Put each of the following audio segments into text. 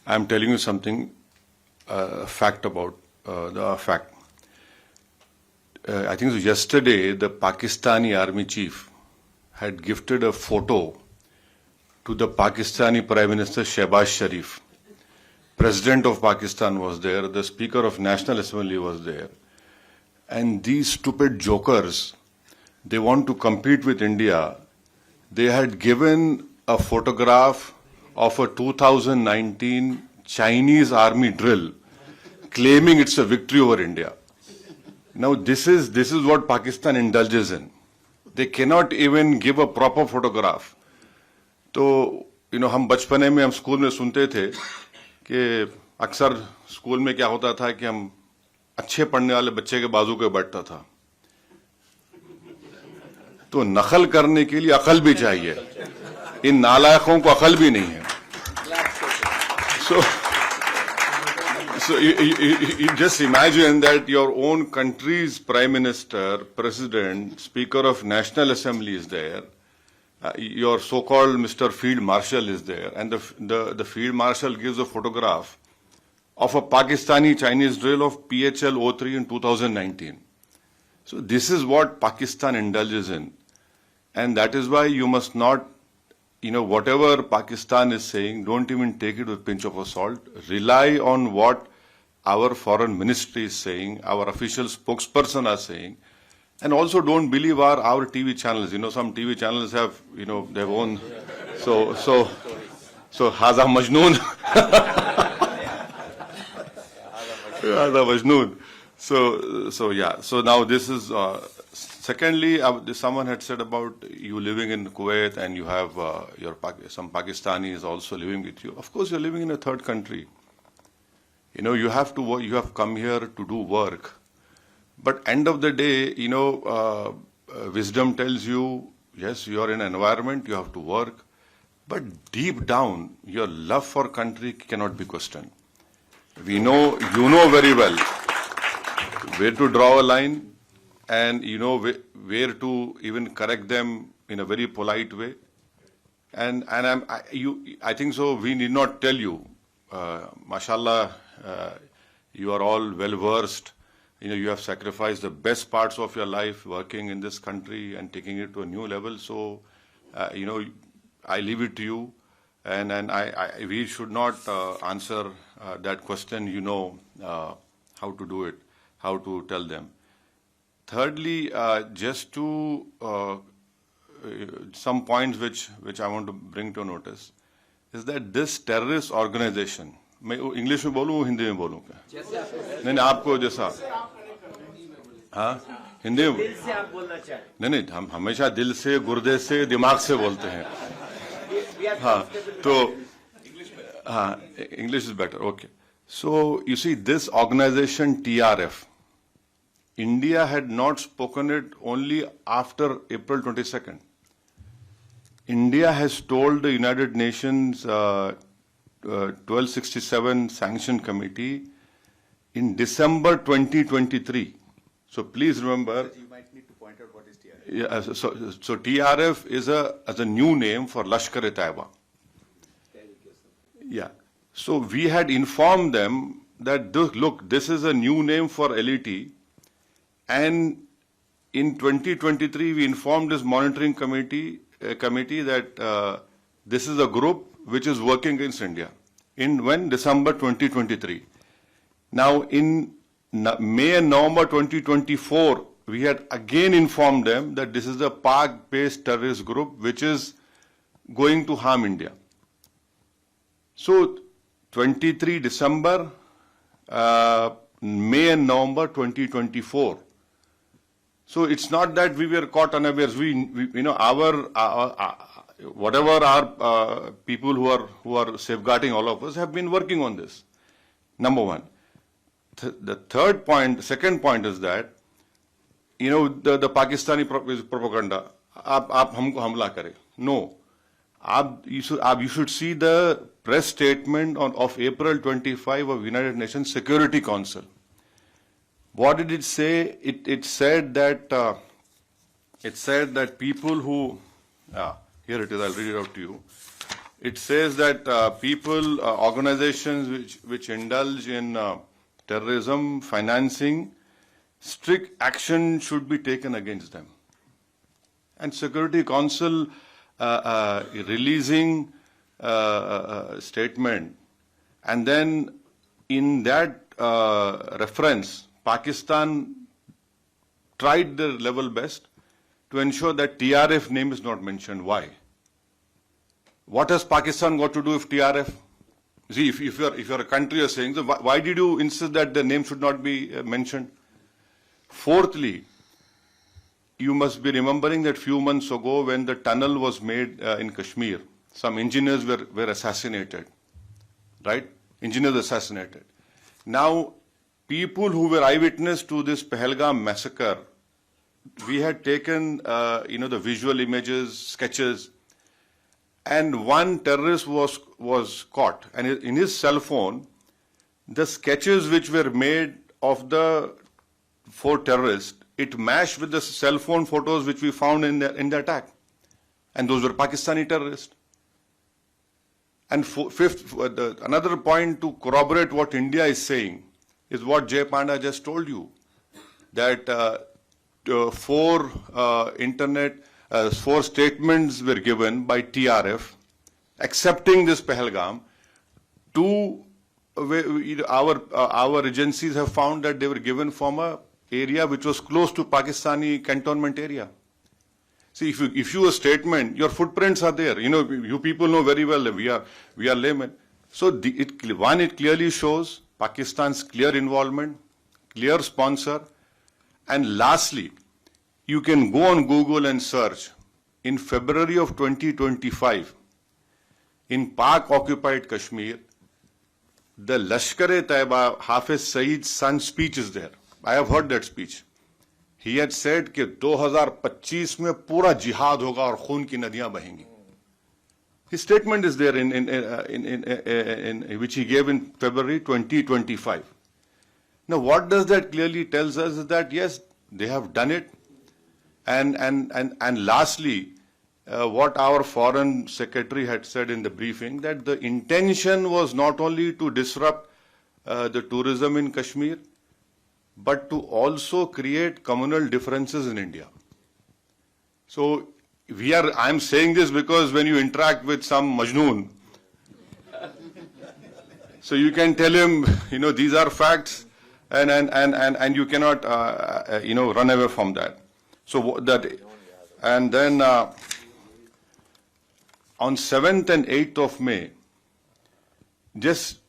I'm telling you something, fact about the fact. I think yesterday the Pakistani army chief had gifted a photo to the Pakistani Prime Minister Shehbaz Sharif. President of Pakistan was there, the Speaker of National Assembly was there. And these stupid jokers, they want to compete with India. They had given a photograph of a 2019 Chinese army drill, claiming it's a victory over India. Now this is what Pakistan indulges in. They cannot even give a proper photograph. तो हम बचपने में हम school में सुनते थे कि अक्सर स्कूल में क्या होता था कि हम अच्छे पढ़ने वाले बच्चे के बाजू पे बैठता था. तो नकल करने के लिए अकल भी चाहिए. इन नालायकों को अकल भी नहीं है. So you just imagine that your own country's Prime Minister, President, Speaker of National Assembly is there. Your so-called Mr. Field Marshal is there, and the Field Marshal gives a photograph of a Pakistani Chinese drill of PHL-03 in 2019. So this is what Pakistan indulges in, and that is why you must not, whatever Pakistan is saying, don't even take it with a pinch of salt. Rely on what our foreign ministry is saying, our official spokesperson are saying. And also don't believe our TV channels. Some TV channels have, their own. So Haza Majnoon. Haza Majnoon. So yeah. So now this is, secondly, someone had said about you living in Kuwait and you have some Pakistanis also living with you. Of course, you're living in a third country. You have to work, you have come here to do work. But end of the day, wisdom tells you, yes, you are in an environment, you have to work. But deep down, your love for country cannot be questioned. You know very well where to draw a line, and where to even correct them in a very polite way. And I think so. We need not tell you, mashallah, you are all well versed. You have sacrificed the best parts of your life working in this country and taking it to a new level. So, I leave it to you, and we should not answer that question. How to do it, how to tell them. Thirdly, just to some points which I want to bring to notice is that this terrorist organization. मैं English में बोलूँ हिंदी में बोलूँ क्या? नहीं आपको जैसा हिंदी में नहीं हम हमेशा दिल से गुर्दे से दिमाग से बोलते हैं. तो English is better. Okay. So you see, this organization TRF, India had not spoken it only after April 22nd. India has told the United Nations 1267 Sanction Committee in December 2023. So please remember. You might need to point out what is TRF. Yeah, so TRF is a new name for Lashkar-e-Taiba. Yeah. So we had informed them that look, this is a new name for LET, and in 2023 we informed this monitoring committee that this is a group which is working against India. When? December 2023. Now in May and November 2024, we had again informed them that this is a Pak-based terrorist group which is going to harm India. So 23 December, May and November 2024. So it's not that we were caught unawares. Whatever our people who are safeguarding all of us have been working on this. Number one. The second point is that, the Pakistani propaganda, आप हमको हमला करें. No. You should see the press statement of April 25 of United Nations Security Council. What did it say? It said that people who, here it is, I'll read it out to you. it says that people, organizations which indulge in terrorism, financing, strict action should be taken against them. And Security Council releasing statement, and then in that reference, Pakistan tried their level best to ensure that TRF name is not mentioned. Why? What has Pakistan got to do with TRF? See, if you're a country, you're saying, so why did you insist that the name should not be mentioned? Fourthly, you must be remembering that few months ago when the tunnel was made in Kashmir, some engineers were assassinated, right? Engineers assassinated. Now, people who were eyewitness to this Pahalgam massacre, we had taken, the visual images, sketches, and one terrorist was caught. And in his cell phone, the sketches which were made of the 4 terrorists, it matched with the cell phone photos which we found in the attack. And those were Pakistani terrorists. And fifth, another point to corroborate what India is saying is what Jay Panda just told you, that 4 statements were given by TRF accepting this Pahalgam. 2, our agencies have found that they were given from a area which was close to Pakistani cantonment area. See, if you a statement, your footprints are there. You people know very well that we are laymen. So it clearly shows Pakistan's clear involvement, clear sponsor, and lastly, you can go on Google and search. In February of 2025, in Pak-occupied Kashmir, the Lashkar-e-Taiba Hafiz Saeed's son's speech is there. I have heard that speech. He had said कि 2025 में पूरा जिहाद होगा और खून की नदियां बहेंगी. His statement is there in which he gave in February 2025. Now, what does that clearly tells us is that yes, they have done it, and lastly, what our foreign secretary had said in the briefing, that the intention was not only to disrupt the tourism in Kashmir, but to also create communal differences in India. So I'm saying this because when you interact with some Majnoon, so you can tell him, these are facts, and you cannot, run away from that. So that, and then on 7th and 8th of May, just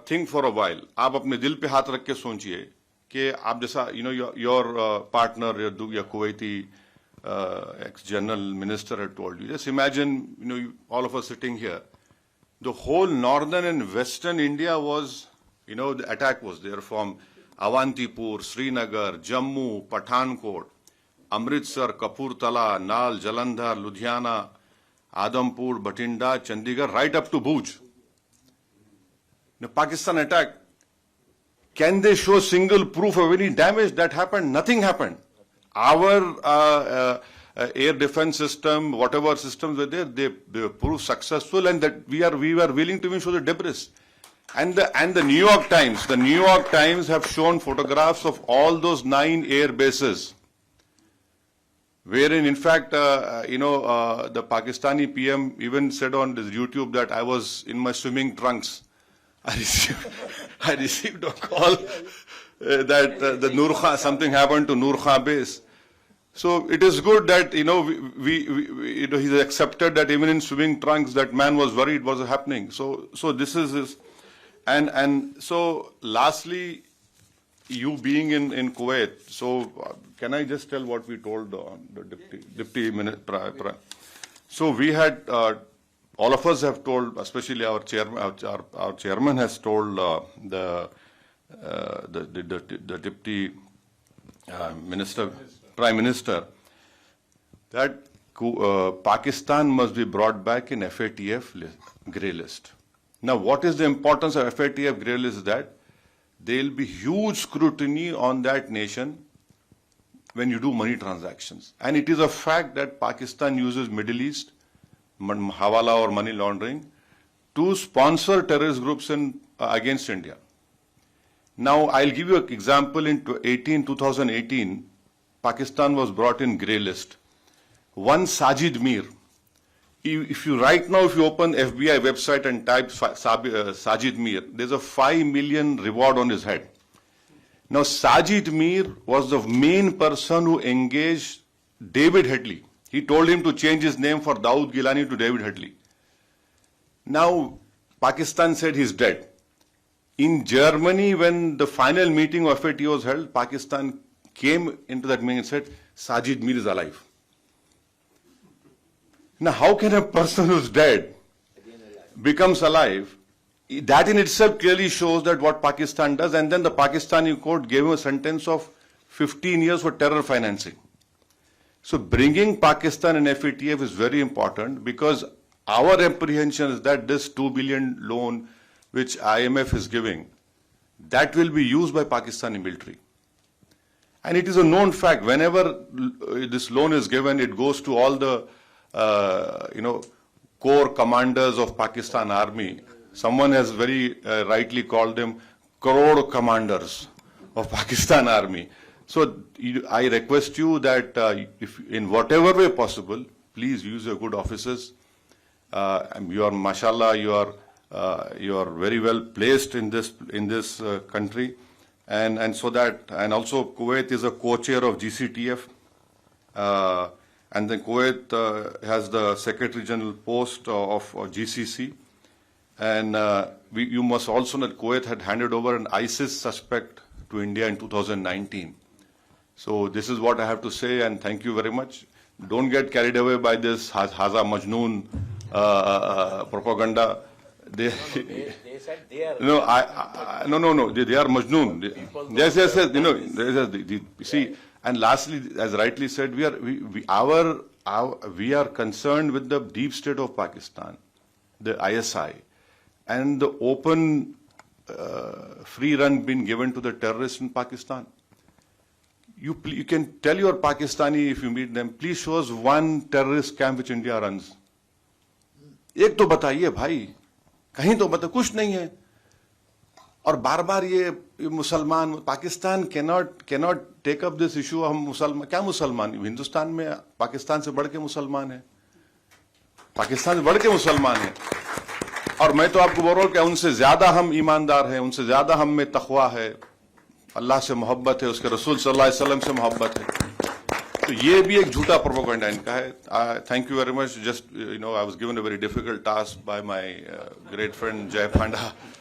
think for a while. आप अपने दिल पे हाथ रख के सोचिए कि आप जैसा, your partner, your Kuwaiti ex-general minister had told you. Just imagine, all of us sitting here. The whole northern and western India was, the attack was there from Avantipur, Srinagar, Jammu, Pathankot, Amritsar, Kapurthala, Nal, Jalandhar, Ludhiana, Adampur, Bathinda, Chandigarh, right up to Bhuj. The Pakistan attack, can they show single proof of any damage that happened? Nothing happened. Our air defense system, whatever systems were there, they proved successful, and that we were willing to even show the debris. And the New York Times have shown photographs of all those 9 air bases, wherein in fact, the Pakistani PM even said on his YouTube that I was in my swimming trunks. I received a call that the Nur Khan, something happened to Nur Khan base. So it is good that he's accepted that even in swimming trunks that man was worried what was happening. So this is his, and so lastly, you being in Kuwait. So can I just tell what we told the deputy minister? So we had. All of us have told, especially our chairman has told the deputy minister, prime minister, that Pakistan must be brought back in FATF grey list. Now, what is the importance of FATF grey list? Is that there will be huge scrutiny on that nation when you do money transactions, and it is a fact that Pakistan uses Middle East hawala or money laundering, to sponsor terrorist groups against India. Now, I'll give you an example. In 2018, Pakistan was brought in grey list. One Sajid Mir. If you open FBI website and type Sajid Mir, there's a 5 million reward on his head. Now, Sajid Mir was the main person who engaged David Headley. He told him to change his name for Dawood Gilani to David Headley. Now, Pakistan said he's dead. In Germany, when the final meeting of FATF was held, Pakistan came into that meeting and said, Sajid Mir is alive. Now, how can a person who's dead becomes alive? That in itself clearly shows that what Pakistan does, and then the Pakistani court gave him a sentence of 15 years for terror financing. So bringing Pakistan and FATF is very important, because our apprehension is that this 2 billion loan which IMF is giving, that will be used by Pakistani military. And it is a known fact, whenever this loan is given, it goes to all the core commanders of Pakistan Army. Someone has very rightly called them crore commanders of Pakistan Army. So I request you that if in whatever way possible, please use your good officers. You are, mashallah, you are very well placed in this country, and so that, and also Kuwait is a co-chair of GCTF, and then Kuwait has the Secretary General post of GCC, and you must also know that Kuwait had handed over an ISIS suspect to India in 2019. So this is what I have to say, and thank you very much. Don't get carried away by this Haza Majnoon propaganda. They said they are. No, no. They are Majnoon. Yes. See, and lastly, as rightly said, we are concerned with the deep state of Pakistan, the ISI, and the open free run being given to the terrorists in Pakistan. You can tell your Pakistani, if you meet them, please show us one terrorist camp which India runs. एक तो बताइए भाई, कहीं तो बता, कुछ नहीं है. और बार बार ये मुसलमान, Pakistan cannot take up this issue. हम मुसलमान, क्या मुसलमान, हिंदुस्तान में पाकिस्तान से बढ़ के मुसलमान है, पाकिस्तान से बढ़ के मुसलमान है. और मैं तो आपको बोल रहा हूं कि उनसे ज्यादा हम ईमानदार हैं, उनसे ज्यादा हम में तकवा है, अल्लाह से मोहब्बत है, उसके रसूल सल्लल्लाहु अलैहि वसल्लम से मोहब्बत है. तो ये भी एक झूठा प्रोपेगेंडा इनका है. Thank you very much. Just I was given a very difficult task by my great friend जय पांडा.